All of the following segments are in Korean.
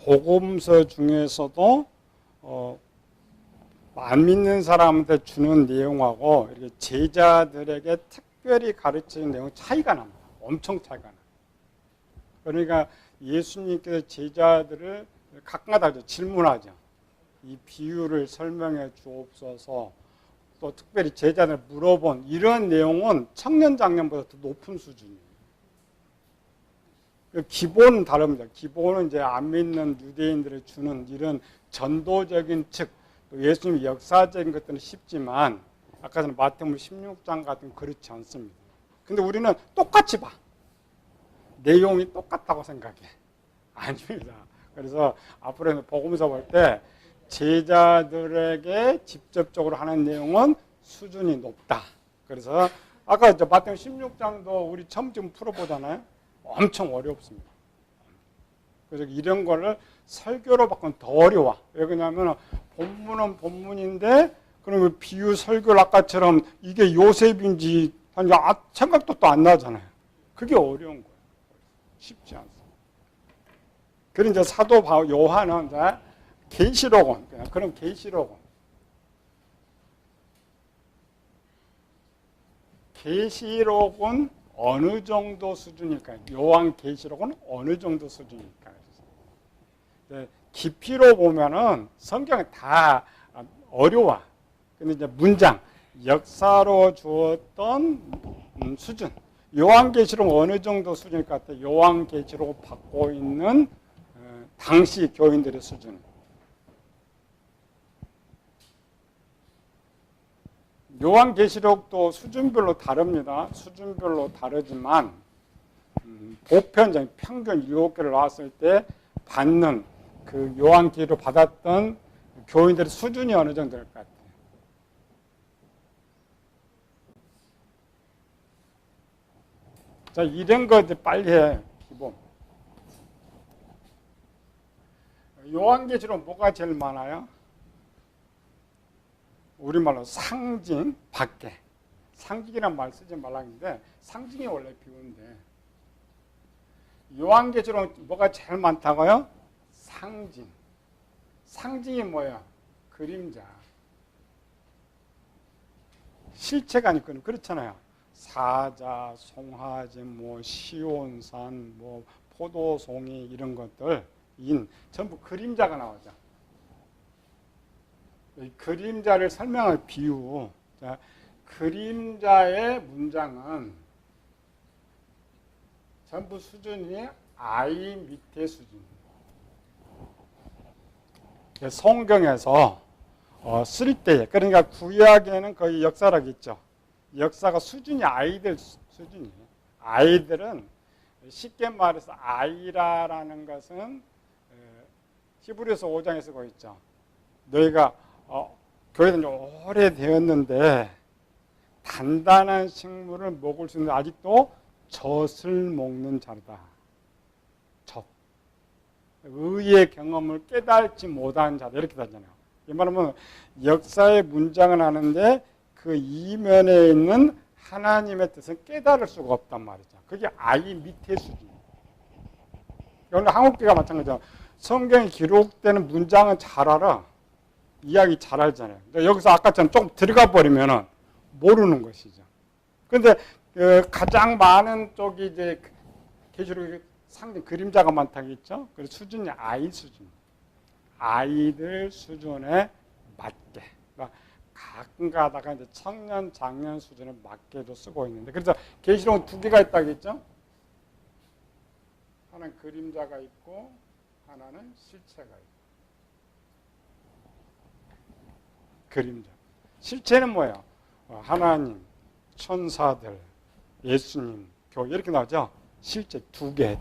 복음서 중에서도 안 믿는 사람한테 주는 내용하고 이렇게 제자들에게 특별히 가르치는 내용 차이가 납니다. 엄청 차이가 나요. 그러니까 예수님께서 제자들을 가끔가다 질문하죠. 이 비유를 설명해 주옵소서. 또 특별히 제자들 물어본 이런 내용은 청년 장년보다 더 높은 수준이에요. 기본은 다릅니다. 기본은 이제 안 믿는 유대인들이 주는 이런 전도적인 측, 또 예수님의 역사적인 것들은 쉽지만 아까 전에 마태복음 16장 같은 그렇지 않습니다. 근데 우리는 똑같이 봐. 내용이 똑같다고 생각해. 아닙니다. 그래서 앞으로는 복음서 볼 때 제자들에게 직접적으로 하는 내용은 수준이 높다. 그래서 아까 이제 마태복음 16장도 우리 처음 좀 풀어보잖아요. 엄청 어렵습니다. 그래서 이런 거를 설교로 바꾸면 더 어려워. 왜 그러냐면 본문은 본문인데 그러면 비유 설교를 아까처럼 이게 요셉인지 생각도 또 안 나잖아요. 그게 어려운 거예요. 쉽지 않습니다. 그리고 이제 사도 요한은 이제 계시록은 그럼 계시록은 어느 정도 수준일까요? 요한 계시록은 어느 정도 수준일까요? 깊이로 보면은 성경은 다 어려워. 근데 이제 문장, 역사로 주었던 수준. 요한계시록은 어느 정도 수준일 것 같아요? 요한계시록을 받고 있는 당시 교인들의 수준. 요한계시록도 수준별로 다릅니다. 수준별로 다르지만 보편적인 평균 7개를 나왔을 때 받는 그 요한계시록 받았던 교인들의 수준이 어느 정도일 것 같아요. 자, 이런 것들 빨리 해. 기본. 요한계시록 뭐가 제일 많아요? 우리말로 상징, 밖에. 상징이란 말 쓰지 말라는데 상징이 원래 비유인데 요한계시록 뭐가 제일 많다고요? 상징. 상징이 뭐야? 그림자. 실체가 아니고 그렇잖아요. 사자, 송아지, 시온산, 포도송이 이런 것들 전부 그림자가 나오죠. 이 그림자를 설명할 비유. 자, 그림자의 문장은 전부 수준이 아이 밑에 수준. 성경에서 쓸 때, 그러니까 구약에는 거의 역사라고 있죠. 역사가 수준이 아이들 수준이에요. 아이들은 쉽게 말해서 아이라라는 것은 히브리서 5장에 쓰고 있죠. 너희가 교회는 오래되었는데 단단한 식물을 먹을 수 있는 아직도 젖을 먹는 자다. 젖. 의의 경험을 깨닫지 못한 자다. 이렇게 하잖아요. 이 말하면 역사의 문장을 하는데 그 이면에 있는 하나님의 뜻은 깨달을 수가 없단 말이죠. 그게 아이 밑에 수준이에요. 오늘 한국교회가 마찬가지죠. 성경에 기록되는 문장은 잘 알아. 이야기 잘 알잖아요. 여기서 아까처럼 조금 들어가 버리면 모르는 것이죠. 그런데 가장 많은 쪽이 이제 계시록이 상징 그림자가 많다겠죠. 그래서 수준이 아이 수준. 아이들 수준에 맞게. 그러니까 가끔 가다가 이제 청년, 장년 수준에 맞게도 쓰고 있는데, 그래서 계시록은 두 개가 있다겠죠. 하나는 그림자가 있고 하나는 실체가 있고. 그림자. 실체는 뭐예요? 하나님, 천사들, 예수님, 교회 이렇게 나오죠. 실제 두 개.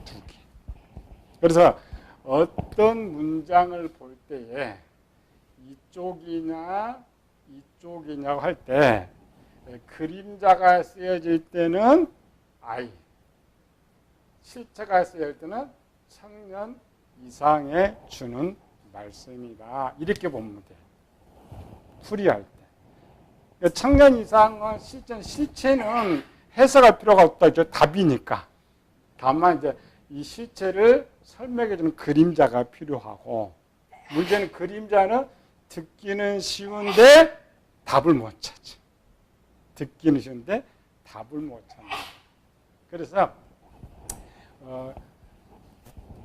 그래서 어떤 문장을 볼 때에 이쪽이냐고 할 때 그림자가 쓰여질 때는 아이, 실체가 쓰여질 때는 청년 이상에 주는 말씀이다. 이렇게 보면 돼요. 풀이할 때. 청년 이상은 실체는 해석할 필요가 없다. 이제 답이니까. 다만 이제 이 실체를 설명해주는 그림자가 필요하고, 문제는 그림자는 듣기는 쉬운데 답을 못 찾지. 듣기는 쉬운데 답을 못 찾는. 그래서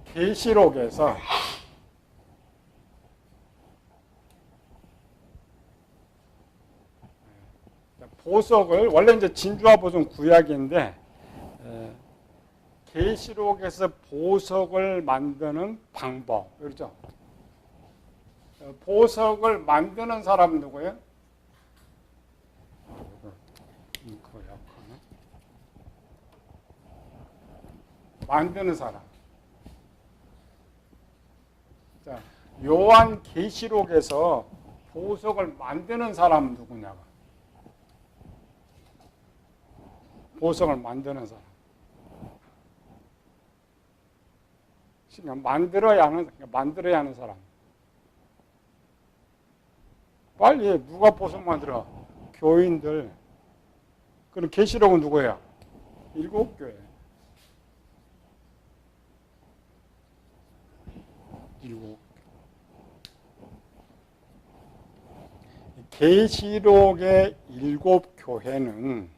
계시록에서 보석을, 원래 이제 진주와 보석은 구약인데 계시록에서 보석을 만드는 방법, 그렇죠? 보석을 만드는 사람은 누구예요? 만드는 사람. 자, 요한 계시록에서 보석을 만드는 사람은 누구냐고. 보석을 만드는 사람. 만들어야 하는 사람. 빨리 해. 누가 보석 만들어? 교인들. 그럼 계시록은 누구예요? 7교회. 7. 계시록의 7교회는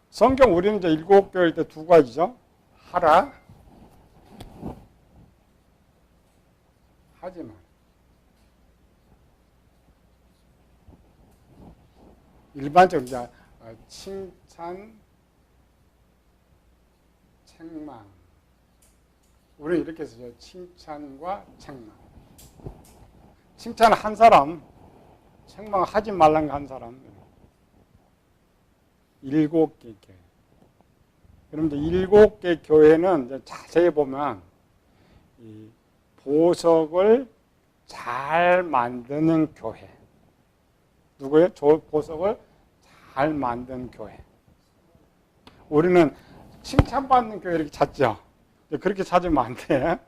성경 우리는 이제 7교회일 때 두 가지죠. 하라, 하지만. 일반적으로 이제 칭찬, 책망. 우리는 이렇게 쓰죠. 칭찬과 책망. 칭찬은 한 사람, 책망 하지 말라는 거 한 사람. 7개 교회. 그럼 이제 7개 교회는 이제 자세히 보면 이 보석을 잘 만드는 교회. 누구예요? 보석을 잘 만든 교회. 우리는 칭찬받는 교회 이렇게 찾죠. 그렇게 찾으면 안 돼.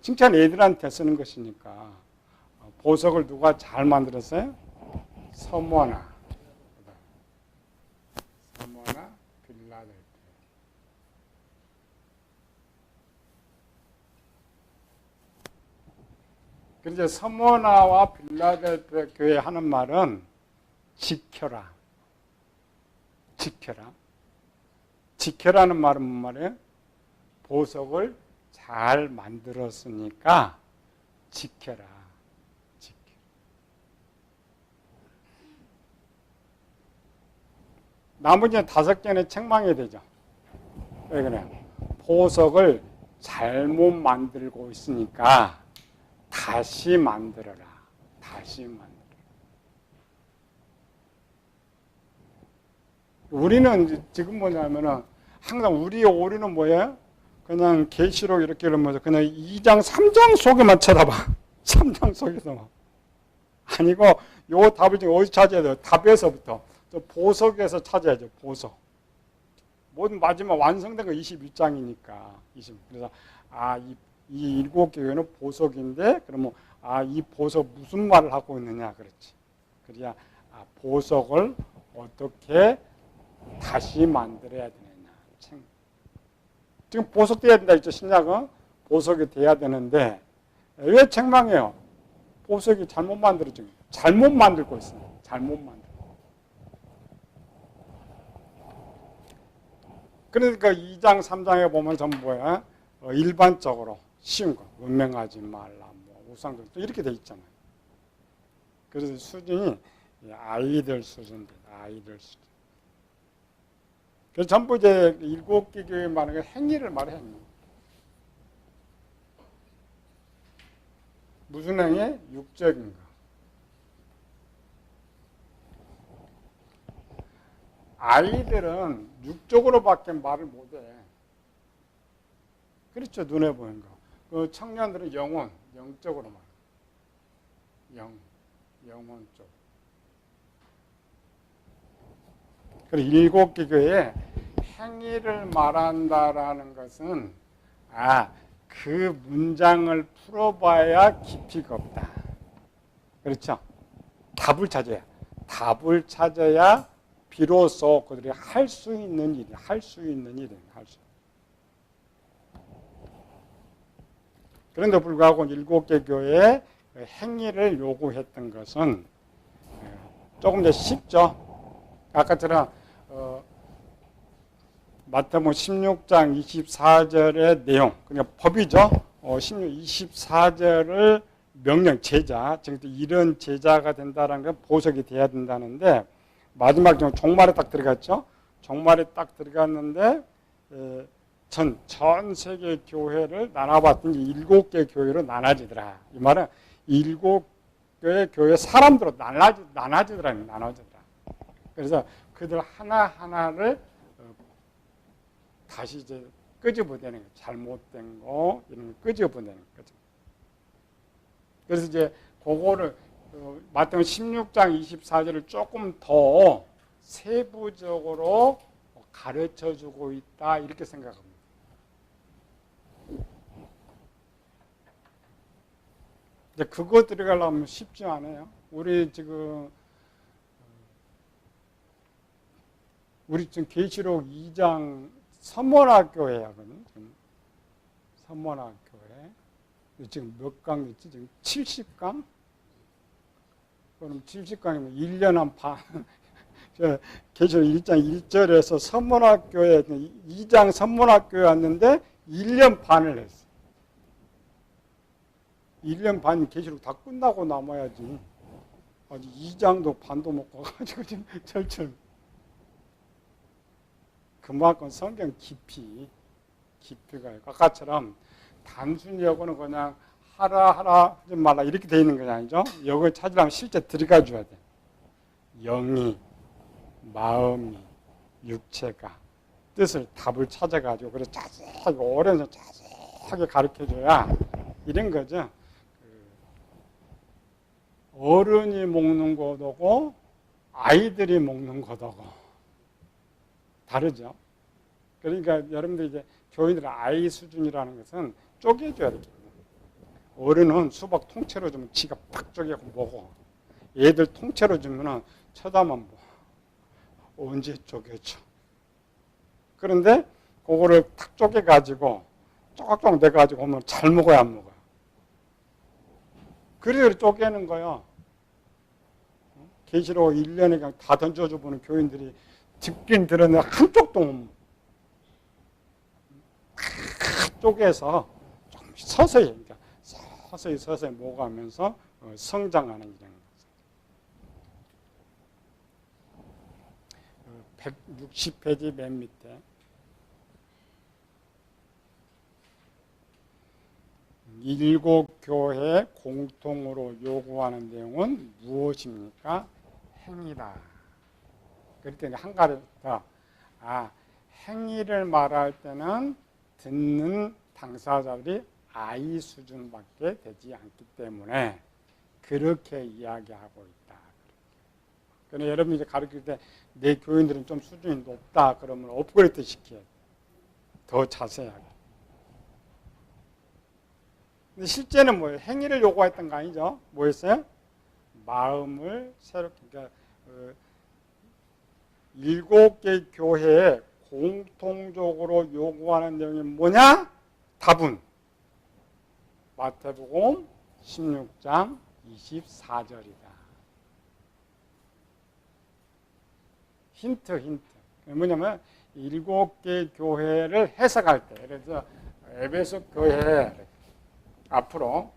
칭찬 애들한테 쓰는 것이니까. 보석을 누가 잘 만들었어요? 서머나. 서머나 빌라델피아. 그래서 서머나와 빌라델피아 교회 하는 말은 지켜라. 지켜라. 지켜라는 말은 뭔 말이에요? 보석을 잘 만들었으니까 지켜라. 지켜. 나머지 5개는 책망해야 되죠. 왜 그래? 보석을 잘못 만들고 있으니까 다시 만들어라. 다시 만들어라. 우리는 지금 뭐냐면은 항상 우리의 오류는 뭐예요? 그냥 계시록 이렇게 이러면서 그냥 2장, 3장 속에만 쳐다봐. 3장 속에서만. 아니고 요 답을 지금 어디서 찾아야 돼요? 답에서부터. 저 보석에서 찾아야죠. 보석. 모든 마지막 완성된 거 21장이니까. 그래서 이 7개 교회는 보석인데 그러면 이 보석 무슨 말을 하고 있느냐 그렇지. 그래야 보석을 어떻게 다시 만들어야 되느냐. 지금 보석돼야 된다 했죠. 신약은 보석이 돼야 되는데 왜 책망해요? 보석이 잘못 만들어져. 잘못 만들고 있어요. 잘못 만들고. 그러니까 2장, 3장에 보면 전부 뭐야? 일반적으로 쉬운 거. 음행하지 말라. 우상도 이렇게 돼 있잖아요. 그래서 수준이 아이들 수준입니다. 아이들 수준. 그래서 전부 이제 7개 교회 말하는 게 행위를 말해, 행위. 무슨 행위? 육적인 거. 아이들은 육적으로밖에 말을 못해. 그렇죠, 눈에 보이는 거. 그 청년들은 영적으로 말해. 영혼 쪽. 그리고 7개 교회에 행위를 말한다라는 것은 그 문장을 풀어봐야 깊이가 없다. 그렇죠? 답을 찾아야 비로소 그들이 할 수 있는 일이, 할 수 있는 일이에요. 그런데 불구하고 7개 교회의 행위를 요구했던 것은 조금 더 쉽죠. 아까처럼 마태복음 16장 24절의 내용, 그러니까 법이죠. 24절을 명령, 제자, 즉 이런 제자가 된다는 건 보석이 돼야 된다는데 마지막 종말에 딱 들어갔죠. 종말에 딱 들어갔는데 전 세계 교회를 나눠봤더니 7개 교회로 나눠지더라. 이 말은 7개의 교회 사람들로 나눠지더라. 그래서 그들 하나하나를 다시 이제 끄집어내는 거죠. 잘못된 거 이런 걸 끄집어내는 거죠. 그래서 이제 그거를 마태복음 16장 24절을 조금 더 세부적으로 가르쳐주고 있다 이렇게 생각합니다. 이제 그거 들어가려면 쉽지 않아요. 우리 지금 계시록 2장 선문학교회거든요. 선문학교회. 지금 몇 강 있지? 지금 70강? 그럼 70강이면 1년 한 반. 계시록 1장 1절에서 선문학교에 2장 선문학교에 왔는데 1년 반을 했어. 1년 반 계시록 다 끝나고 남아야지. 아직 2장도 반도 못 가가지고 지금 철철. 그만큼 성경 깊이가 있고 아까처럼 단순히 여거는 그냥 하라 하지 말라 이렇게 돼 있는 건 아니죠. 여걸 찾으려면 실제 들어가 줘야 돼. 영이, 마음이, 육체가 뜻을 답을 찾아가지고 그래서 자세하게 오래서 자세하게 가르쳐줘야 이런 거죠. 어른이 먹는 거고 아이들이 먹는 거고 다르죠. 그러니까 여러분들 이제 교인들의 아이 수준이라는 것은 쪼개줘야 되거든요. 어른은 수박 통째로 주면 지가 팍 쪼개고 먹어. 애들 통째로 주면은 쳐다만 봐. 언제 쪼개줘. 그런데 그거를 탁 쪼개가지고 쪼깍쪼깍 내가지고 오면 잘 먹어야 안 먹어요. 그래서 쪼개는 거야. 계시록 1년에 그냥 다 던져줘 보는 교인들이 듣긴 들었는데 한쪽도 못 먹어. 쪼개서 좀 서서히, 그러니까 서서히 먹어가면서 성장하는 이런 거죠. 160페이지 맨 밑에 일곱 교회 공통으로 요구하는 내용은 무엇입니까? 행위다. 그렇게 한 가지 더, 행위를 말할 때는 듣는 당사자들이 아이 수준밖에 되지 않기 때문에 그렇게 이야기하고 있다. 그러니까 여러분이 이제 가르칠 때 내 교인들은 좀 수준이 높다 그러면 업그레이드 시켜야 돼. 더 자세하게. 근데 실제는 뭐예요? 행위를 요구했던 거 아니죠? 뭐였어요? 마음을 새롭게, 그러니까 7개 교회에 공통적으로 요구하는 내용이 뭐냐? 답은 마태복음 16장 24절이다. 힌트. 뭐냐면 7개 교회를 해석할 때, 그래서 에베소 교회 앞으로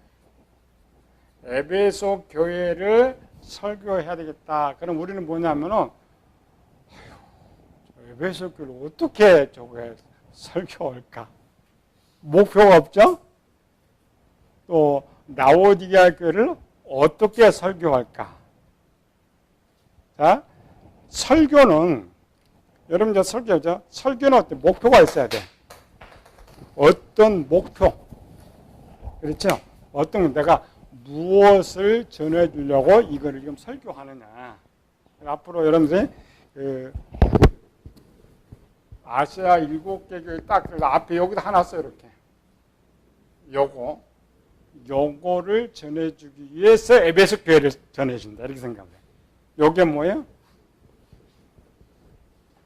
에베소 교회를 설교해야 되겠다. 그럼 우리는 뭐냐면은 에베소 교회를 어떻게 저거에 설교할까? 목표가 없죠? 또 라오디게아 교회를 어떻게 설교할까? 자, 설교는 여러분 설교죠. 설교는 어떤 목표가 있어야 돼. 어떤 목표? 그렇죠? 어떤 내가 무엇을 전해주려고 이거를 지금 설교하느냐. 앞으로 여러분들이 아시아 7개 교회 딱 앞에 여기다 하나 써요. 이렇게. 요거를 전해주기 위해서 에베소 교회를 전해준다. 이렇게 생각해요. 요게 뭐예요?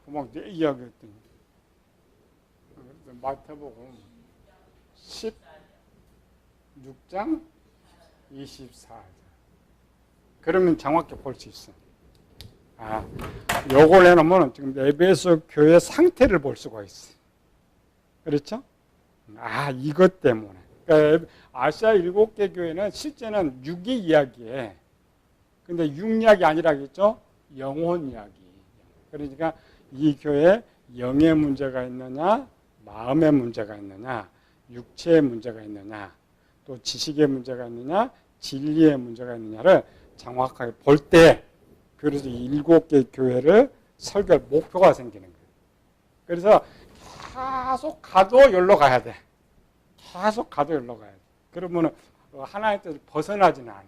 그만 내 이야기했더니 마태복음 16장 24절. 그러면 정확히 볼 수 있어. 요걸 해놓으면 지금 에베소 교회 상태를 볼 수가 있어. 그렇죠? 이것 때문에. 그러니까 아시아 7개 교회는 실제는 6의 이야기에, 근데 육이야기 아니라겠죠? 영혼 이야기. 그러니까 이 교회에 영의 문제가 있느냐, 마음의 문제가 있느냐, 육체의 문제가 있느냐, 또 지식의 문제가 있느냐, 진리의 문제가 있느냐를 정확하게 볼 때, 그래서 7개 교회를 설교할 목표가 생기는 거예요. 그래서 계속 가도 여기로 가야 돼. 계속 가도 여기로 가야 돼. 그러면 하나의 뜻을 벗어나지는 않아.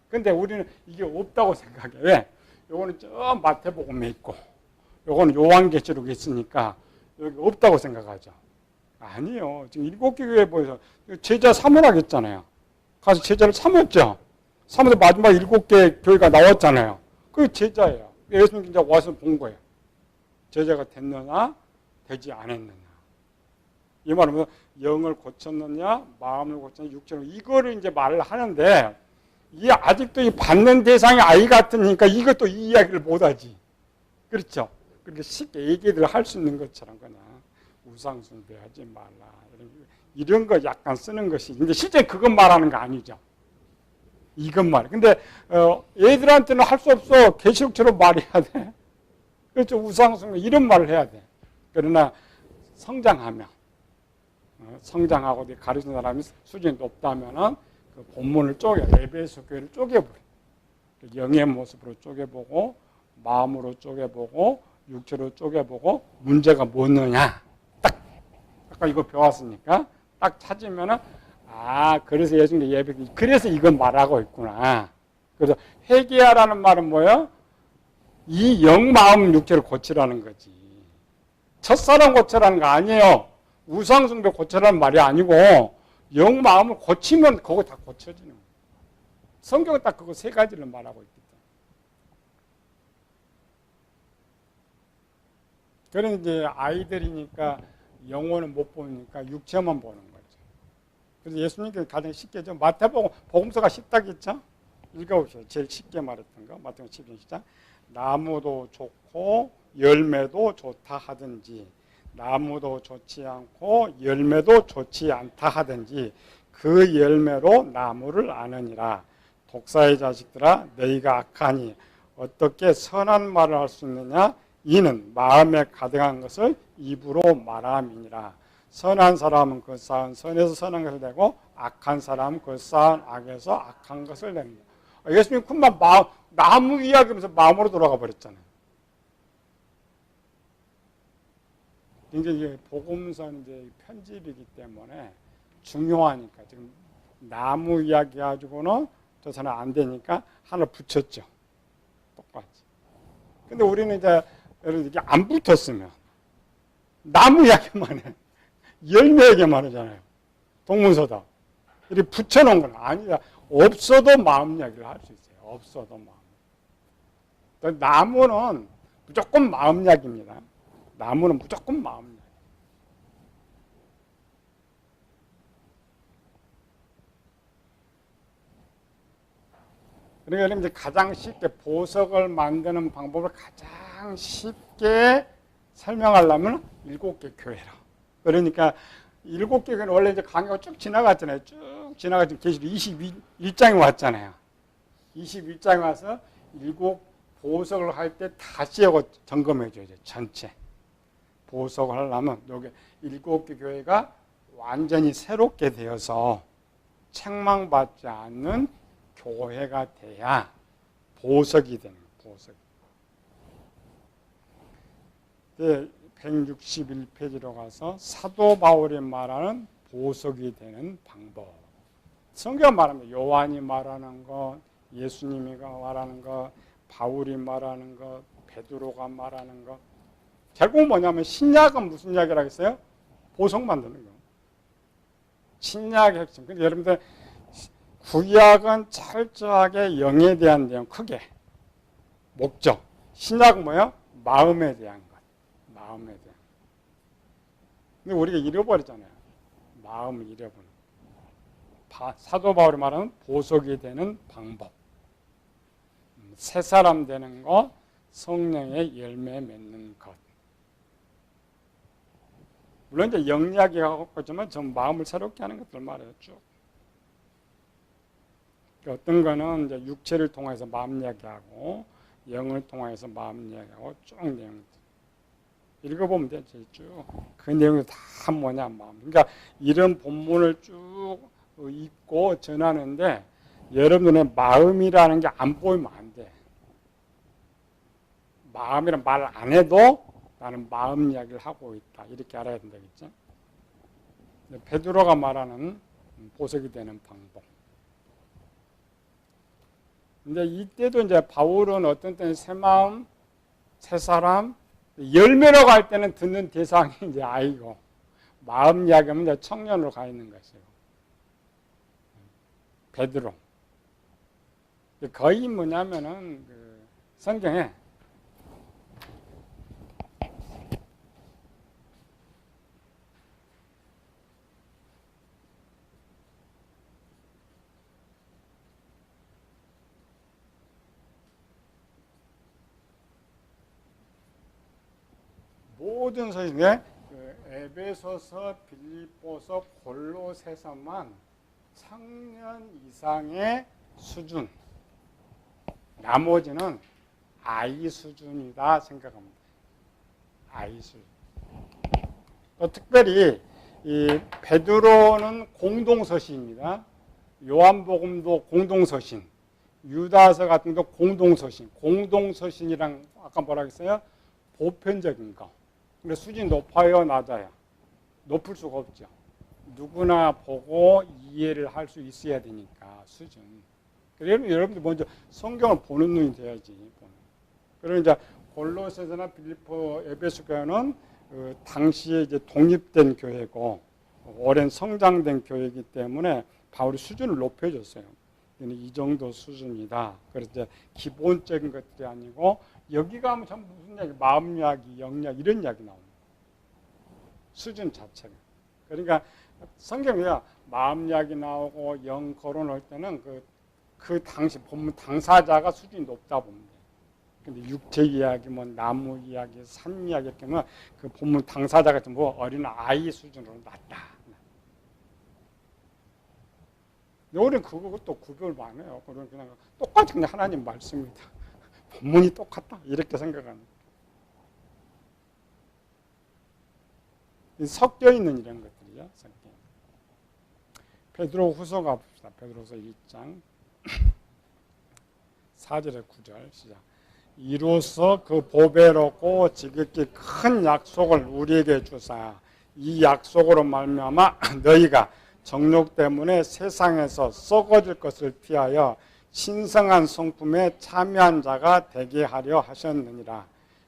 근데 우리는 이게 없다고 생각해. 왜? 요거는 저 마태복음에 있고, 요거는 요한계시록에 있으니까 여기 없다고 생각하죠. 아니요. 지금 7개 교회 보여서 제자 삼으라고 했잖아요. 가서 제자를 삼았죠. 삼아서 마지막 7개 교회가 나왔잖아요. 그게 제자예요. 예수님 이제 와서 본 거예요. 제자가 됐느냐, 되지 않았느냐. 이 말은 영을 고쳤느냐, 마음을 고쳤느냐, 육체를, 이거를 이제 말을 하는데, 이게 아직도 이 받는 대상이 아이 같으니까 이것도 이 이야기를 못하지. 그렇죠? 그렇게 쉽게 얘기를 할 수 있는 것처럼 그냥 우상숭배하지 말라. 이런 거 약간 쓰는 것이. 근데 실제 그것 말하는 거 아니죠. 이것 말. 근데 애들한테는 할 수 없어. 계시록처럼 말해야 돼. 그렇죠. 우상숭배 이런 말을 해야 돼. 그러나 성장하면, 성장하고 가르치는 사람이 수준이 높다면은 그 본문을 에베소 교회를 쪼개버려. 영의 모습으로 쪼개보고, 마음으로 쪼개보고, 육체로 쪼개보고, 문제가 뭐느냐. 딱, 아까 이거 배웠으니까, 딱 찾으면은, 그래서 예수님 예배, 그래서 이건 말하고 있구나. 그래서 회개하라는 말은 뭐예요? 이 영, 마음, 육체를 고치라는 거지. 첫사랑 고치라는 거 아니에요. 우상숭배 고치라는 말이 아니고, 영, 마음을 고치면 그거 다 고쳐지는 거예요. 성경은 딱 그거 3가지를 말하고 있기 때문에. 그런 이제 아이들이니까 영혼을 못 보니까 육체만 보는 거죠. 그래서 예수님께서 가장 쉽게 좀 마태복음, 복음서가 쉽다겠죠? 읽어보세요. 제일 쉽게 말했던 거. 마태복음 12장. 나무도 좋고 열매도 좋다 하든지, 나무도 좋지 않고 열매도 좋지 않다 하든지 그 열매로 나무를 아느니라. 독사의 자식들아, 너희가 악하니 어떻게 선한 말을 할 수 있느냐? 이는 마음에 가득한 것을 입으로 말함이니라. 선한 사람은 그 쌓은 선에서 선한 것을 내고, 악한 사람은 그 쌓은 악에서 악한 것을 냅니다. 예수님 금방 나무 이야기하면서 마음으로 돌아가 버렸잖아요. 이제 복음서 이제 편집이기 때문에 중요하니까 지금 나무 이야기 가지고는 저 사람 안 되니까 하나 붙였죠. 똑같이. 근데 우리는 이제 이게 안 붙었으면 나무 이야기만 해. 열매 얘기만 하잖아요. 동문서다. 이렇게 붙여놓은 건 아니다. 없어도 마음 이야기를 할 수 있어요. 없어도 마음. 나무는 무조건 마음 이야기입니다. 나무는 무조건 마음 이야기. 그러니까 이제 가장 쉽게 보석을 만드는 방법을 가장 쉽게 설명하려면 7개 교회라. 그러니까 7개 교회는 원래 이제 강의가 쭉 지나갔잖아요. 쭉 지나가지고 계시록 21장에 왔잖아요. 21장에 와서 7 보석을 할 때 다시 이거 점검해줘야 돼. 전체. 보석을 하려면 여기 7개 교회가 완전히 새롭게 되어서 책망받지 않는 교회가 돼야 보석이 되는 거예요. 보석. 161페이지로 가서 사도 바울이 말하는 보석이 되는 방법. 성경 말하면 요한이 말하는 것, 예수님이 말하는 것, 바울이 말하는 것, 베드로가 말하는 것. 결국 뭐냐면 신약은 무슨 이야기라고 했어요? 보석 만드는 거. 신약의 핵심. 근데 여러분들 구약은 철저하게 영에 대한 내용 크게 목적. 신약은 뭐예요? 마음에 대한 것. 마음에 대한. 근데 우리가 잃어버렸잖아요. 마음을 잃어버린. 사도 바울이 말하는 보석이 되는 방법. 새 사람 되는 것, 성령의 열매 맺는 것. 물론 이제 영리하게 하지만 전 마음을 새롭게 하는 것들 말해요. 쭉. 어떤 거는 이제 육체를 통해서 마음 이야기하고 영을 통해서 마음 이야기하고 쭉 내용 읽어보면 되지 쭉. 그 내용이 다 뭐냐 마음. 그러니까 이런 본문을 쭉 읽고 전하는데 여러분의 마음이라는 게 안 보이면 안 돼. 마음이란 말 안 해도 나는 마음 이야기를 하고 있다. 이렇게 알아야 된다겠죠. 베드로가 말하는 보석이 되는 방법. 근데 이때도 이제 바울은 어떤 때는 새 마음, 새 사람, 열매로 갈 때는 듣는 대상이 이제 아이고, 마음 이야기하면 이제 청년으로 가 있는 것이에요. 베드로. 거의 뭐냐면은 그 성경에 모든 서신에 에베소서, 빌립보서, 골로새서만 청년 이상의 수준, 나머지는 아이 수준이다 생각합니다. 아이 수준. 또 특별히 이 베드로는 공동서신입니다. 요한복음도 공동서신, 유다서 같은 거 공동서신. 공동서신이랑 아까 뭐라 했어요? 보편적인 거. 근데 수준이 높아요, 낮아요? 높을 수가 없죠. 누구나 보고 이해를 할 수 있어야 되니까 수준. 그래서 여러분들 먼저 성경을 보는 눈이 돼야지. 그리고 이제 골로새서나 빌립보, 에베소 교회는 당시에 이제 독립된 교회고 오랜 성장된 교회이기 때문에 바울이 수준을 높여줬어요. 이 정도 수준이다. 그래서 이제 기본적인 것들이 아니고 여기 가면 참 무슨 이야기, 마음 이야기, 영역 이런 이야기 나옵니다. 수준 자체가. 그러니까 성경이야 마음 이야기 나오고 영 거론할 때는 그 당시 본문 당사자가 수준이 높다 봅니다. 근데 육체 이야기, 뭐 나무 이야기, 산 이야기 이렇게 하면 그 본문 당사자가 좀 뭐 어린 아이 수준으로 낮다. 우리는 그것도 구별 안 해요. 그냥 똑같이 그냥 하나님 말씀입니다. 본문이 똑같다 이렇게 생각합니다. 섞여 있는 이런 것들이죠. 베드로 후서가 봅시다. 베드로서 2장 4절에 9절 시작. 이로써 그 보배롭고 지극히 큰 약속을 우리에게 주사 이 약속으로 말미암아 너희가 정욕 때문에 세상에서 썩어질 것을 피하여 신성한 성품에 참여한 자가 되게 하려 하셨느니라.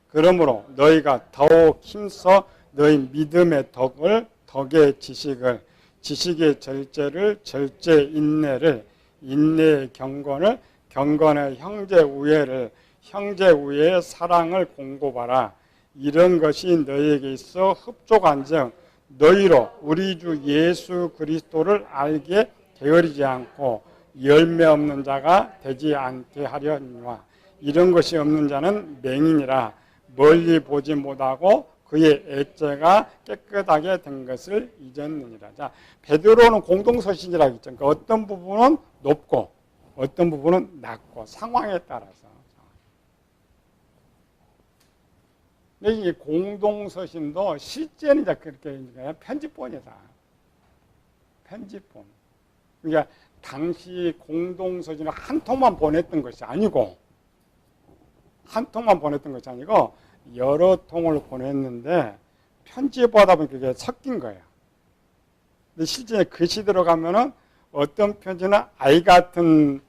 그러므로 너희가 더욱 힘써 너희 믿음의 덕의 지식을, 지식의 절제를, 절제 인내를, 인내의 경건을, 경건의 형제 우애를, 형제 우애의 사랑을 공급하라. 이런 것이 너희에게 있어 흡족한즉 너희로 우리 주 예수 그리스도를 알게 게으르지 않고 열매 없는 자가 되지 않게 하려니와 이런 것이 없는 자는 맹인이라 멀리 보지 못하고 그의 애째가 깨끗하게 된 것을 잊었느니라. 자, 베드로는 공동서신이라고 했죠. 그러니까 어떤 부분은 높고 어떤 부분은 낮고 상황에 따라서. 근데 이 공동서신도 실제는 이제 그렇게 편집본이다. 편집본. 그러니까 당시 공동서신을 한 통만 보냈던 것이 아니고 한 통만 보냈던 것이 아니고 여러 통을 보냈는데 편집하다 보니 그게 섞인 거예요. 근데 실제 글씨 들어가면은 어떤 편지는 아이 같은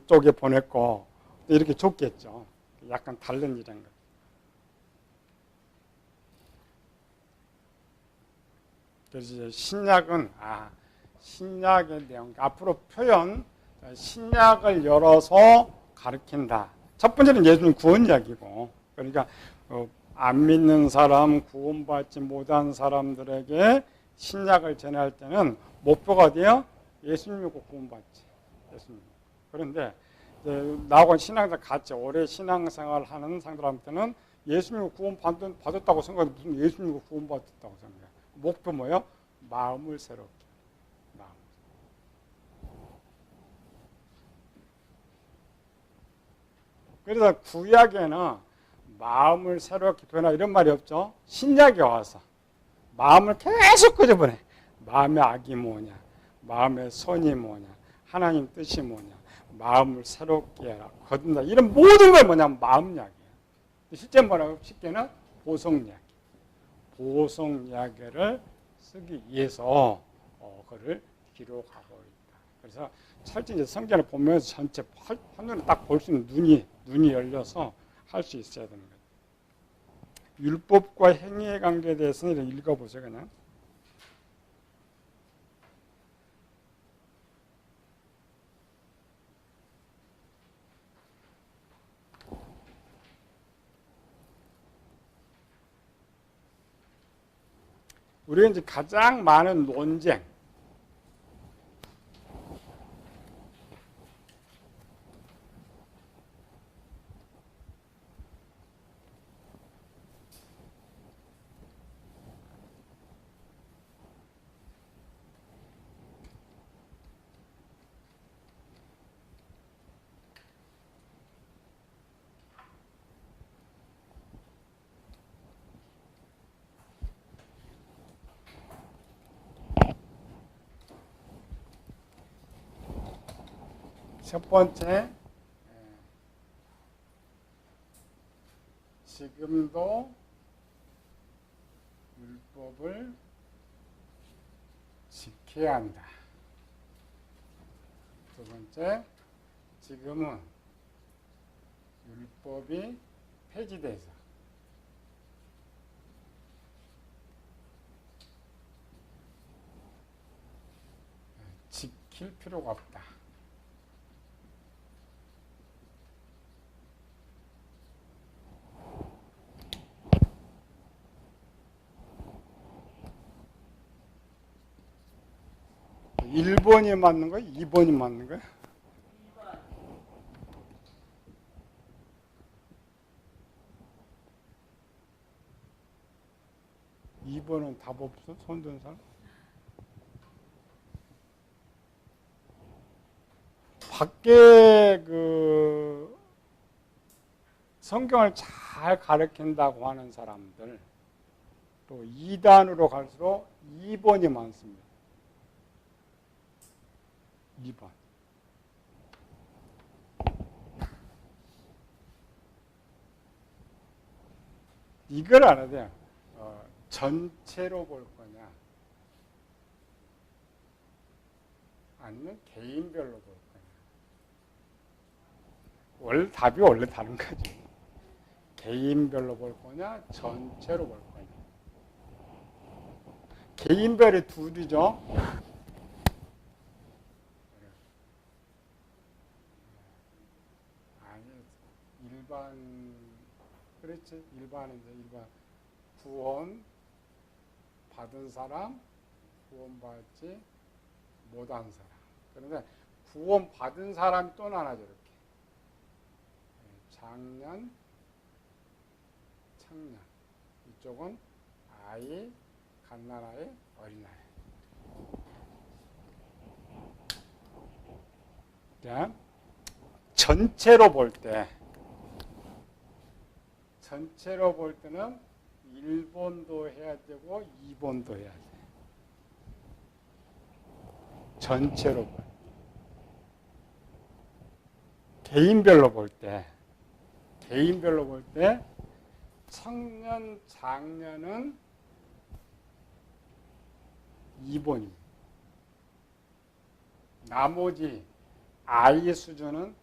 쪽에 보냈고 이렇게 줬겠죠. 약간 다른 일인 거. 그래서 이제 신약은 신약의 내용 앞으로 표현 신약을 열어서 가르친다. 첫 번째는 예수님 구원 이야기고 그러니까 안 믿는 사람, 구원받지 못한 사람들에게 신약을 전할 때는 목표가 어디요? 예수님 믿고 구원받지. 예수님. 그런데 나하고 신앙생활 같이 오래 신앙생활 하는 사람들한테는 예수님 믿고 구원받았다고 생각해. 무슨 예수님 믿고 구원받았다고 생각해. 목표 뭐예요? 마음을 새롭게. 마음. 그래서 구약에는 마음을 새롭게 변화 이런 말이 없죠. 신약에 와서 마음을 계속 끄집어내. 마음의 악이 뭐냐, 마음의 선이 뭐냐, 하나님 뜻이 뭐냐, 마음을 새롭게 해라, 거둔다. 이런 모든 걸 뭐냐면 마음 이야기예요. 실제 뭐라고 쉽게는 보성 이야기. 보성 이야기를 쓰기 위해서 그를 기록하고 있다. 그래서 철저히 성경을 보면서 전체 한눈에 딱 볼 수 있는 눈이 열려서 할 수 있어야 되는 거예요. 율법과 행위의 관계에 대해서는 읽어보세요. 그냥. 우리가 이제 가장 많은 논쟁, 첫 번째, 지금도 율법을 지켜야 한다. 두 번째, 지금은 율법이 폐지돼서 지킬 필요가 없다. 일 1번이 맞는 거예요? 2번이 맞는 거예요? 2번은 답 없어? 손든 사람? 밖에 그 성경을 잘 가르친다고 하는 사람들 또 2단으로 갈수록 2번이 많습니다. 2번. 이걸 알아야 돼요. 전체로 볼 거냐 아니면 개인별로 볼 거냐. 원래 답이 원래 다른 거죠. 개인별로 볼 거냐 전체로 볼 거냐. 개인별이 둘이죠. 일반, 그렇지. 일반인데, 일반. 구원 받은 사람, 구원 받지 못한 사람. 그런데 구원 받은 사람이 또 나눠져, 이렇게. 장년, 청년. 이쪽은 아이, 갓난아이, 어린아이. 그냥 전체로 볼 때, 는 1번도 해야 되고 2번도 해야 돼. 전체로 볼 때. 개인별로 볼 때, 청년, 장년은 2번입니다. 나머지 아이 수준은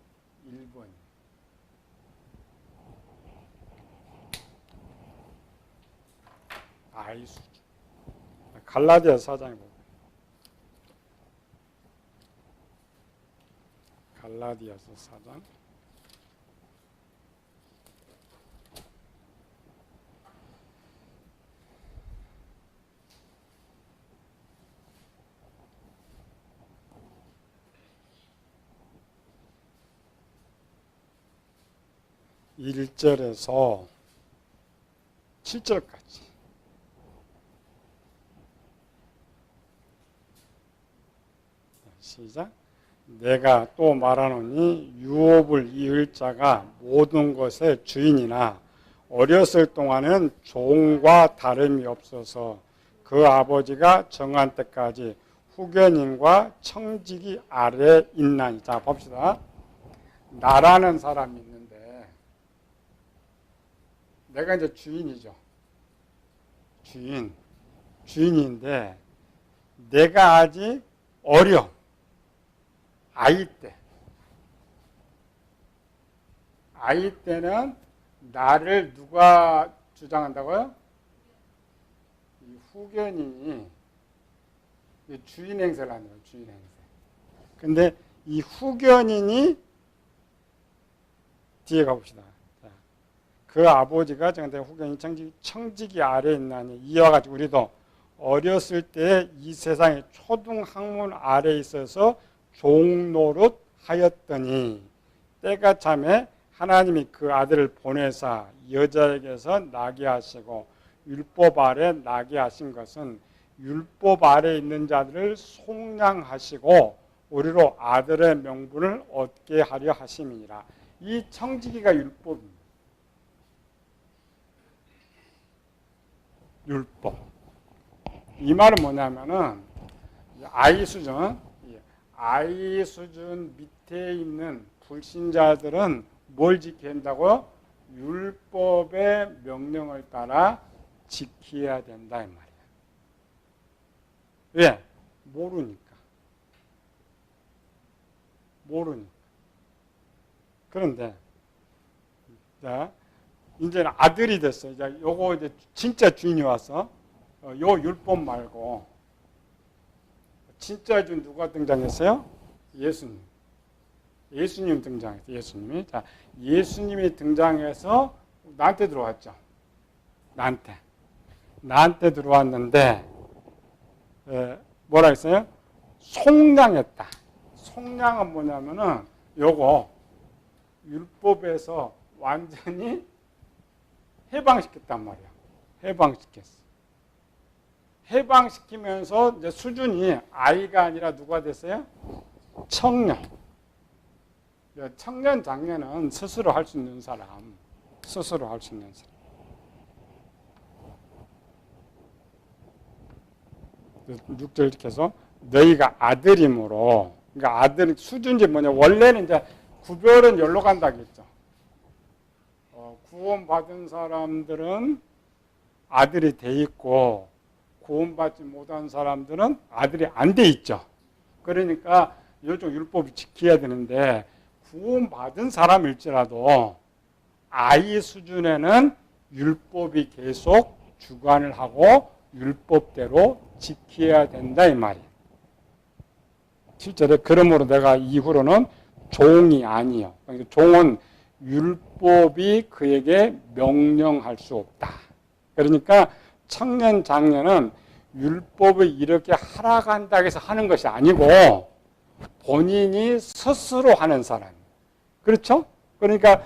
1번입니다. 아이 수준. 갈라디아서 4장에 보면. 갈라디아서 4장. 1절에서 7절까지. 시작. 내가 또 말하노니 유업을 이을 자가 모든 것의 주인이나 어렸을 동안은 종과 다름이 없어서 그 아버지가 정한 때까지 후견인과 청지기 아래에 있나니. 자, 봅시다. 나라는 사람이 있는데 내가 이제 주인이죠. 주인인데 내가 아직 어려. 아이 때는 나를 누가 주장한다고요? 이 후견인이 주인 행세를 하는 거예요. 주인 행세. 근데 이 후견인이 뒤에 가봅시다. 자, 그 아버지가 정한때 후견인 청지기 아래에 있나니. 이와 같이 우리도 어렸을 때 이 세상의 초등 학문 아래에 있어서 종노릇 하였더니 때가 참에 하나님이 그 아들을 보내사 여자에게서 나게 하시고 율법 아래 나게 하신 것은 율법 아래 있는 자들을 속량하시고 우리로 아들의 명분을 얻게 하려 하심이니라. 이 청지기가 율법입니다. 율법. 이 말은 뭐냐면은 아이 수준 밑에 있는 불신자들은 뭘 지켜야 한다고요? 율법의 명령을 따라 지켜야 된다 이 말이에요. 왜? 모르니까. 그런데 자, 이제는 아들이 됐어요. 이제 요거 이제 진짜 주인이 와서 요 율법 말고 진짜 주 누가 등장했어요? 예수님 등장했어요. 예수님이. 자, 예수님이 등장해서 나한테 들어왔죠. 나한테 들어왔는데 뭐라 했어요? 속량했다. 속량은 뭐냐면은 요거 율법에서 완전히 해방시켰단 말이야. 해방시키면서 이제 수준이 아이가 아니라 누가 됐어요? 청년. 청년 장년은 스스로 할 수 있는 사람. 6절 이렇게 해서 너희가 아들이므로, 그러니까 아들 수준이 뭐냐? 원래는 이제 구별은 열로 간다겠죠. 구원받은 사람들은 아들이 돼 있고 구원받지 못한 사람들은 아들이 안 돼 있죠. 그러니까 이쪽 율법을 지켜야 되는데 구원받은 사람일지라도 아이 수준에는 율법이 계속 주관을 하고 율법대로 지켜야 된다 이 말이에요. 실제로 그러므로 내가 이후로는 종이 아니요. 그러니까 종은 율법이 그에게 명령할 수 없다. 그러니까 청년 장년은 율법을 이렇게 하라고 한다고 해서 하는 것이 아니고 본인이 스스로 하는 사람. 그렇죠? 그러니까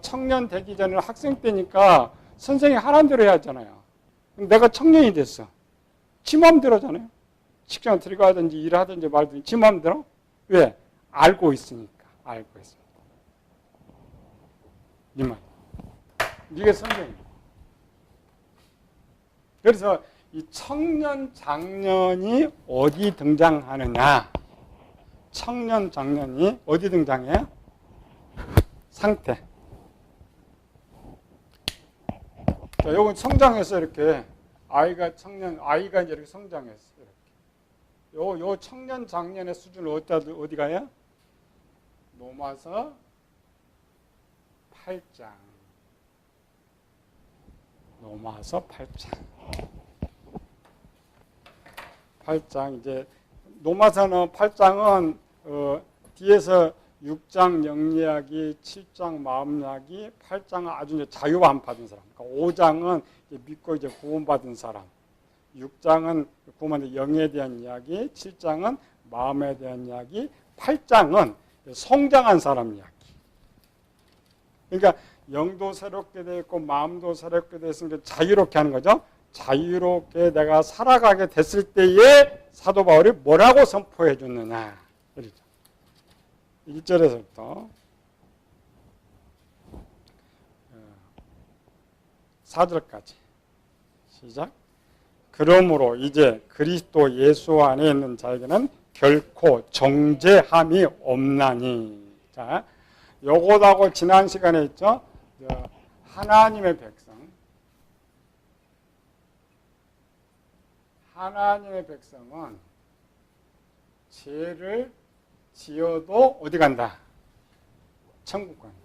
청년 되기 전에 학생 때니까 선생님이 하라는 대로 해야 하잖아요. 내가 청년이 됐어. 지 마음대로잖아요. 직장 들어가든지 일하든지 말든지 지 마음대로. 왜? 알고 있으니까. 이 말. 이게 선생님. 그래서 이 청년 장년이 어디 등장하느냐? 청년 장년이 어디 등장해요? 상태. 자, 요건 성장해서 이렇게 아이가 이제 이렇게 성장했어. 이렇게. 요 청년 장년의 수준을 어디 가요? 로마서 8장. 로마서 8장 이제 로마서는 8장은 뒤에서 6장 영리하기, 7장 마음이야기, 8장은 아주 이제 자유 안 받은 사람. 그러니까 5장은 믿고 이제 구원받은 사람. 6장은 구원받은 영에 대한 이야기, 7장은 마음에 대한 이야기, 8장은 성장한 사람 이야기. 그러니까 영도 새롭게 되어 있고 마음도 새롭게 되어 있으니까 자유롭게 하는 거죠. 자유롭게 내가 살아가게 됐을 때에 사도 바울이 뭐라고 선포해 줬느냐. 그렇죠. 1절에서부터 4절까지 시작. 그러므로 이제 그리스도 예수 안에 있는 자에게는 결코 정죄함이 없나니. 자, 요것하고 지난 시간에 했죠. 하나님의 백성. 하나님의 백성은 죄를 지어도 어디 간다? 천국 간다.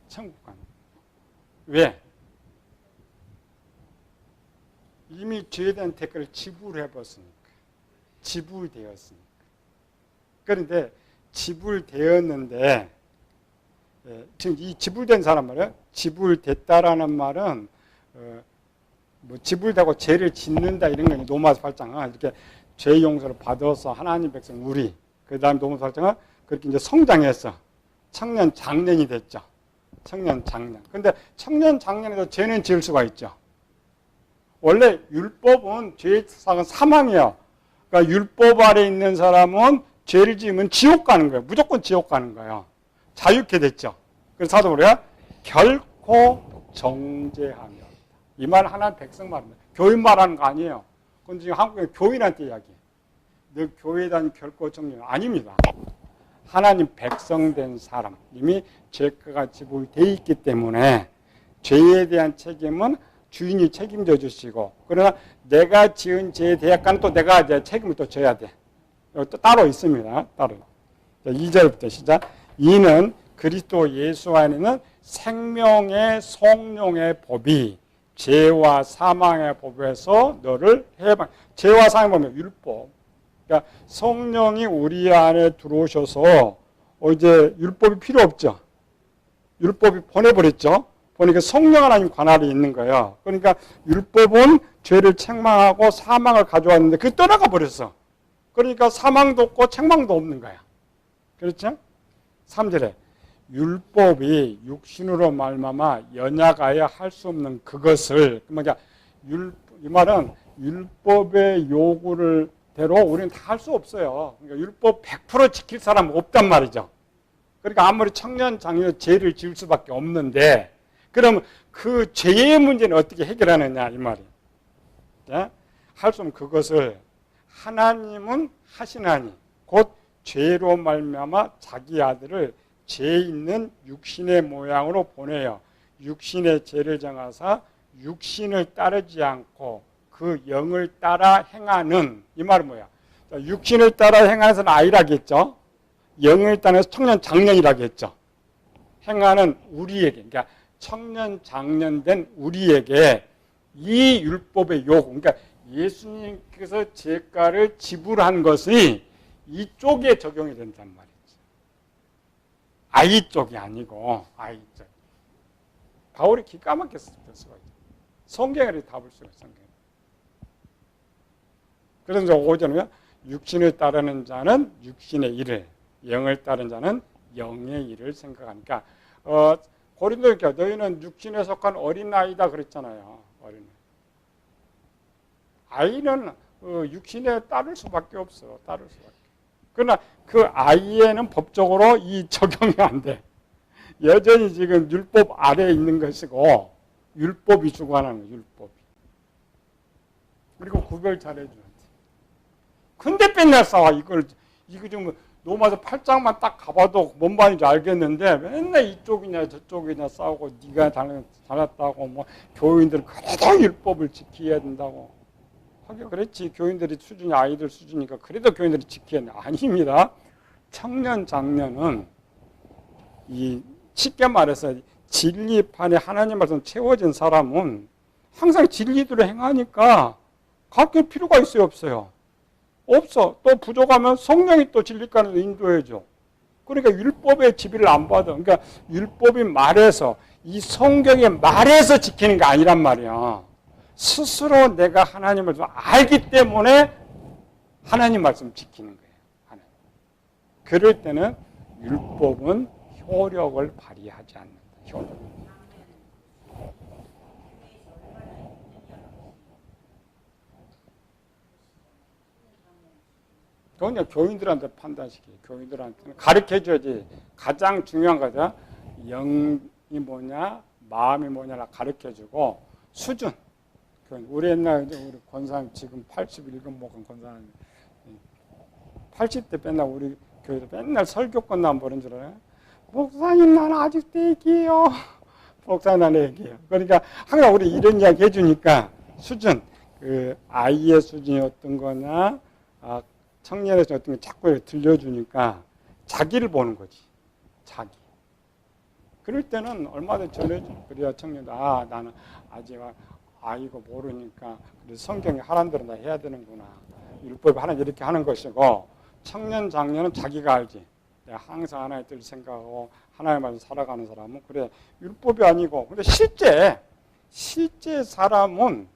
천국 간다. 왜? 이미 죄에 대한 대가를 지불해봤으니까. 지불되었으니까. 그런데 지불되었는데, 지금 이 지불된 사람 말이에요. 지불됐다라는 말은 뭐 지불되고 죄를 짓는다 이런 거 노마스 8장은 이렇게 죄 용서를 받아서 하나님 백성 우리 그 다음 노마스 8장은 그렇게 이제 성장해서 청년 장년이 됐죠. 청년 장년. 근데 청년 장년에도 죄는 지을 수가 있죠. 원래 율법은 죄상은 사망이에요. 그러니까 율법 아래 있는 사람은 죄를 지으면 지옥 가는 거예요. 무조건 지옥 가는 거예요. 자유케 됐죠. 그래서 사도 바울이 결코 정죄함이 없다. 이 말 하나님 백성 말입니다. 교인 말하는 거 아니에요. 그건 지금 한국의 교인한테 이야기해요. 너 교회에 다니 결코 정죄 아닙니다. 하나님 백성 된 사람 이미 죄가가 지불되어 있기 때문에 죄에 대한 책임은 주인이 책임져 주시고, 그러나 내가 지은 죄에 대학가는 또 내가 이제 책임을 또 져야 돼. 또 따로 있습니다. 따로. 2절부터 시작. 이는 그리스도 예수 안에는 생명의 성령의 법이 죄와 사망의 법에서 너를 해방. 죄와 사망의 법은 율법. 그러니까 성령이 우리 안에 들어오셔서 이제 율법이 필요 없죠. 율법이 보내버렸죠. 보니까 성령 하나님 관할이 있는 거예요. 그러니까 율법은 죄를 책망하고 사망을 가져왔는데 그게 떠나가 버렸어. 그러니까 사망도 없고 책망도 없는 거야. 그렇죠? 3절에 율법이 육신으로 말미암아 연약하여 할 수 없는 그것을, 그러니까 이 말은 율법의 요구를 대로 우리는 다 할 수 없어요. 그러니까 율법 100% 지킬 사람은 없단 말이죠. 그러니까 아무리 청년 장년 죄를 지을 수밖에 없는데, 그럼 그 죄의 문제는 어떻게 해결하느냐 이 말이에요. 할 수 없는 그것을 하나님은 하시나니 곧 죄로 말미암아 자기 아들을 죄 있는 육신의 모양으로 보내요. 육신의 죄를 정하사 육신을 따르지 않고 그 영을 따라 행하는, 이 말은 뭐야? 육신을 따라 행하는 아이라겠죠. 영을 따라서 청년 장년이라겠죠. 행하는 우리에게, 그러니까 청년 장년된 우리에게 이 율법의 요구, 그러니까 예수님께서 죄가를 지불한 것이 이쪽에 적용이 된단 말이죠. 아이 쪽이 아니고 아이 쪽. 바울이 기가 막히게 쓸 수가 있죠. 성경을 답을 쓰고 성경. 그래서 5절은 육신을 따르는 자는 육신의 일을, 영을 따르는 자는 영의 일을 생각하니까 고린도교회 너희는 육신에 속한 어린아이다 그랬잖아요. 어린아이. 아이는 육신에 따를 수밖에 없어. 따를 수밖에. 그러나 그 아이에는 법적으로 이 적용이 안 돼. 여전히 지금 율법 아래에 있는 것이고 율법이 주관하는 거예요. 율법이. 그리고 구별 잘해줘야 돼. 근데 맨날 싸워. 이거 좀 로마서 8장만 딱 가봐도 뭔 말인지 알겠는데 맨날 이쪽이냐 저쪽이냐 싸우고 네가 잘났다고 뭐 교인들 그래도 율법을 지켜야 된다고. 하긴 그랬지. 교인들이 수준이 아이들 수준이니까 그래도 교인들이 지켜야 돼. 아닙니다. 청년 장년은 이 쉽게 말해서 진리판에 하나님 말씀 채워진 사람은 항상 진리대로 행하니까 가르칠 필요가 있어요, 없어요? 없어. 또 부족하면 성령이 또 진리간으로 인도해줘. 그러니까 율법의 지배를 안 받아. 그러니까 율법이 말해서 이 성경의 말에서 지키는 게 아니란 말이야. 스스로 내가 하나님 말씀 알기 때문에 하나님 말씀 지키는 거예요. 하나님. 그럴 때는 율법은 효력을 발휘하지 않는다. 효력. 그건 그냥 교인들한테 판단시켜요. 교인들한테는 가르쳐줘야지. 가장 중요한 거죠. 영이 뭐냐, 마음이 뭐냐를 가르쳐주고 수준. 우리 옛날 우리 권사님 지금 81금 먹은 권사님 80대 맨날 우리 교회도 맨날 설교 끝나면 뭐는 줄 알아요? 목사님 나는 아직도 애기예요. 목사님 나는 애기예요. 그러니까 항상 우리 이런 이야기 해주니까 수준, 그 아이의 수준이 어떤 거냐, 청년의 수준이 어떤 거 자꾸 들려주니까 자기를 보는 거지. 자기. 그럴 때는 얼마든지 전해줘. 그래야 청년도 나는 아직 아이고 모르니까 그래서 성경에 하라는 대로 다 해야 되는구나. 율법이 하나 이렇게 하는 것이고 청년 장년은 자기가 알지. 내가 항상 하나의 뜻을 생각하고 하나의 말을 살아가는 사람은 그래 율법이 아니고 근데 실제 사람은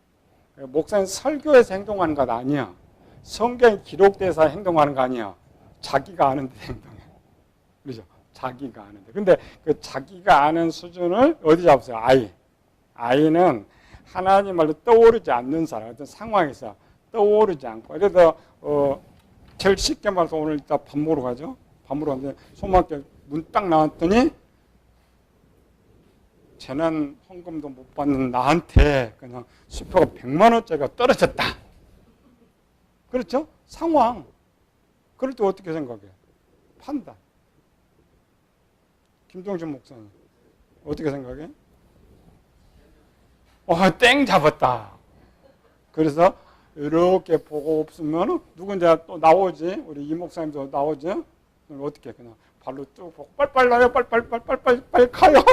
목사님 설교에서 행동하는 것 아니야. 성경에 기록돼서 행동하는 거 아니야. 자기가 아는데 행동해. 그렇죠? 자기가 아는데. 근데 그 자기가 아는 수준을 어디 잡으세요? 아이는 하나님 말로 떠오르지 않는 사람, 어떤 상황에서 떠오르지 않고. 그래서 제일 쉽게 말해서 오늘 이따 밥 먹으러 가죠. 밥 먹으러 갔는데 소문학교 문 딱 나왔더니 재난 헌금도 못 받는 나한테 그냥 수표가 100만 원짜리가 떨어졌다. 그렇죠? 상황. 그럴 때 어떻게 생각해? 판단. 김종신 목사님 어떻게 생각해? 땡 잡았다. 그래서 이렇게 보고 없으면 누군지 또 나오지. 우리 이 목사님도 나오죠. 어떻게 그냥 발로 쭉 보고 빨빨 나요. 빨빨 가요.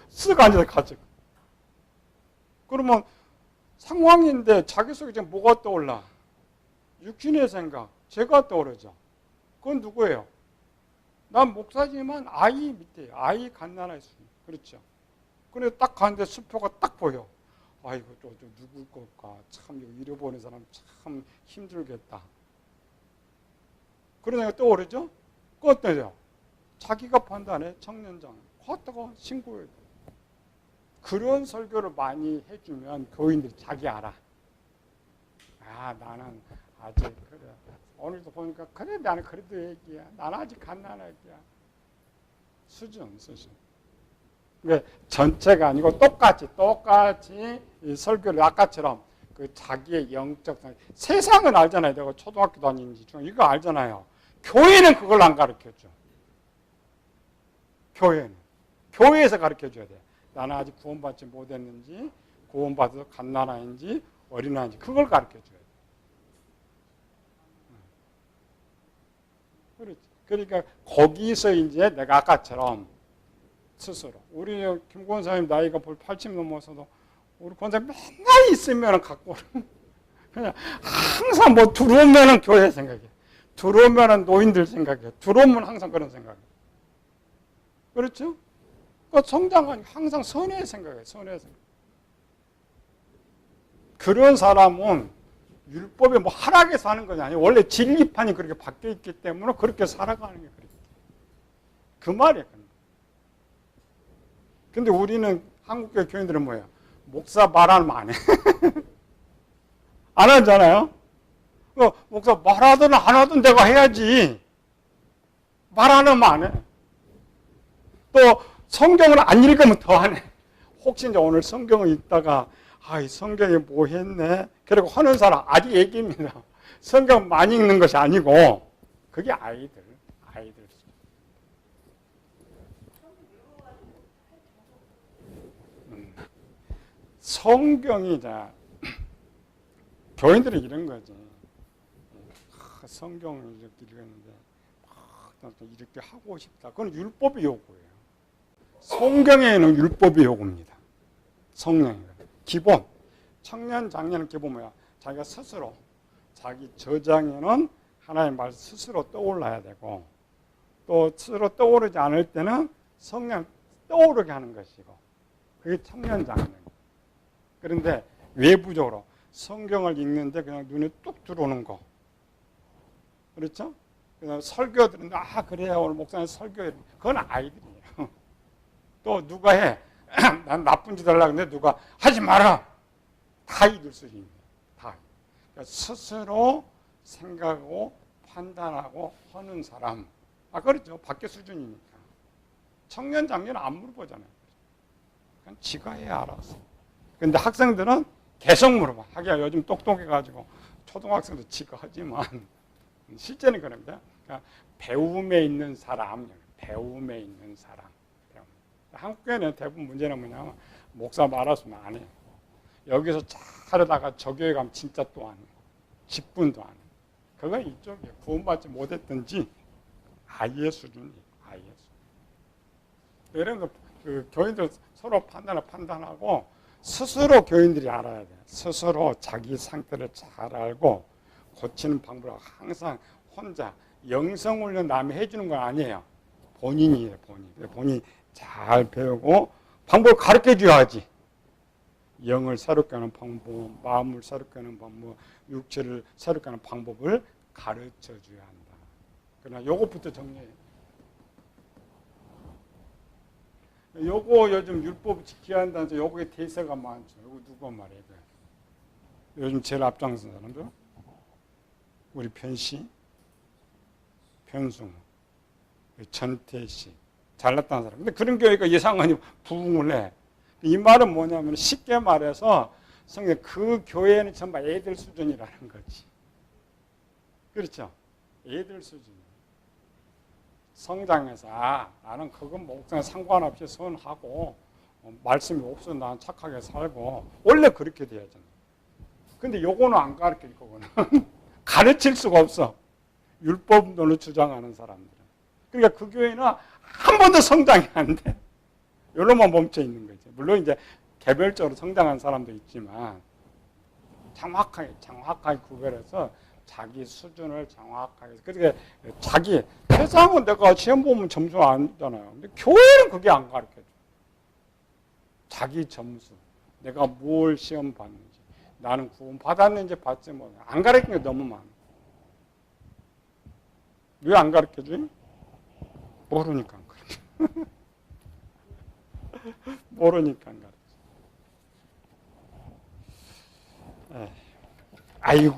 쓱 앉아서 가죠. 그러면 상황인데 자기 속에 지금 뭐가 떠올라? 육신의 생각, 제가 떠오르죠. 그건 누구예요? 난 목사지만 아이 밑에 아이 갓난아이 수. 그렇죠. 그래 딱 가는데 수표가 딱 보여. 아이고 저 누굴 걸까? 참 이거 잃어버린 사람 참 힘들겠다. 그런 생각이 떠오르죠? 그거 어때요? 자기가 판단해 청년장. 갔다가 신고해야 돼. 그런 설교를 많이 해주면 교인들이 자기 알아. 나는 아직 그래. 오늘도 보니까 그래 나는 그래도 애기야. 나는 아직 갓난아기야. 수준. 왜 전체가 아니고 똑같이 이 설교를 아까처럼 그 자기의 영적 세상은 알잖아요. 내가 초등학교 다니는지 중 이거 알잖아요. 교회는 그걸 안 가르쳐줘. 교회에서 가르쳐줘야 돼. 나는 아직 구원받지 못했는지 구원받아서 갓난아인지 어린아인지 그걸 가르쳐줘야 돼. 그렇지. 그러니까 거기서 이제 내가 아까처럼 스스로 우리 김 권사님 나이가 볼 80 넘어서도 우리 권사님 맨날 있으면 갖고 그냥 항상 뭐 들어오면은 교회 생각해. 들어오면은 노인들 생각해. 들어오면 항상 그런 생각해. 그렇죠? 그 성장은 항상 선의 생각이에요. 선의 생각. 그런 사람은 율법에 뭐 하락해서 하는 것이 아니에요. 원래 진리판이 그렇게 바뀌어 있기 때문에 그렇게 살아가는 게 그렇게. 그 말이에요. 근데 우리는 한국교회 교인들은 뭐예요? 목사 말하면 안 해. 안 하잖아요? 목사 말하든 안 하든 내가 해야지. 말 안 하면 안 해. 또 성경을 안 읽으면 더 안 해. 혹시 이제 오늘 성경을 읽다가 이 성경에 뭐 했네? 그리고 하는 사람 아직 얘기입니다. 성경 많이 읽는 것이 아니고 그게 아이들. 성경이 교인들은 이런 거지. 성경을 이렇게 읽었는데 이렇게 하고 싶다. 그건 율법의 요구예요. 성경에는 율법의 요구입니다. 성령이 기본. 청년 장년은 기본 뭐야? 자기가 스스로 자기 저장에는 하나님의 말 스스로 떠올라야 되고 또 스스로 떠오르지 않을 때는 성령 떠오르게 하는 것이고 그게 청년 장년. 그런데 외부적으로 성경을 읽는데 그냥 눈에 뚝 들어오는 거. 그렇죠? 그다음에 설교 들은데 그래요 오늘 목사님 설교해. 그건 아이들이에요. 또 누가 해? 난 나쁜 짓 하려고 했는데 누가 하지 마라. 다 이들 수준입니다. 다. 그러니까 스스로 생각하고 판단하고 하는 사람. 그렇죠. 밖에 수준이니까. 청년 장년은 안 물어보잖아요. 그냥 지가 해 알아서. 근데 학생들은 계속 물어봐. 하기야 요즘 똑똑해가지고 초등학생도 지가 하지만 실제는 그럽니다. 그러니까 배움에 있는 사람, 배움에 있는 사람. 한국교회는 대부분 문제는 뭐냐면 목사 말았으면 안 해요. 여기서 잘하다가 저 교회 가면 진짜 또 안 해요. 직분도 안 해요. 그건 이쪽이에요. 구원받지 못했든지 아예 수준이에요. 아예 수준. 이런 거 그 교인들 서로 판단하고 스스로 교인들이 알아야 돼요. 스스로 자기 상태를 잘 알고 고치는 방법을 항상 혼자 영성훈련 남이 해주는 건 아니에요. 본인이에요. 본인이 잘 배우고 방법을 가르쳐줘야지. 영을 새롭게 하는 방법, 마음을 새롭게 하는 방법, 육체를 새롭게 하는 방법을 가르쳐줘야 한다. 그러나 요것부터 정리해요. 요거 요즘 율법 지켜야 한다는 요거에 대세가 많죠. 요거 누가 말해야 돼? 요즘 제일 앞장선 사람들? 우리 편씨, 편승, 전태씨, 잘났다는 사람. 근데 그런 교회가 이상하니 부흥을 해. 이 말은 뭐냐면 쉽게 말해서 성경 그 교회는 전부 애들 수준이라는 거지. 그렇죠? 애들 수준. 성장해서 나는 그건 목사랑 상관없이 선하고 말씀이 없어 난 착하게 살고 원래 그렇게 돼야잖아. 근데 요거는 안 가르칠 거구나. 가르칠 수가 없어. 율법론을 주장하는 사람들은. 그러니까 그 교회는 한 번도 성장이 안 돼. 여기로만 멈춰 있는 거지. 물론 이제 개별적으로 성장한 사람도 있지만 정확하게 구별해서 자기 수준을 정확하게. 그러니까 자기 세상은 내가 시험 보면 점수 안 주잖아요. 근데 교회는 그게 안 가르쳐줘. 자기 점수, 내가 뭘 시험 봤는지, 나는 구원 받았는지 받지 못. 안 가르치는 게 너무 많아. 왜 안 가르쳐줘? 모르니까 안 가르쳐. 모르니까 안 가르쳐. 아이고.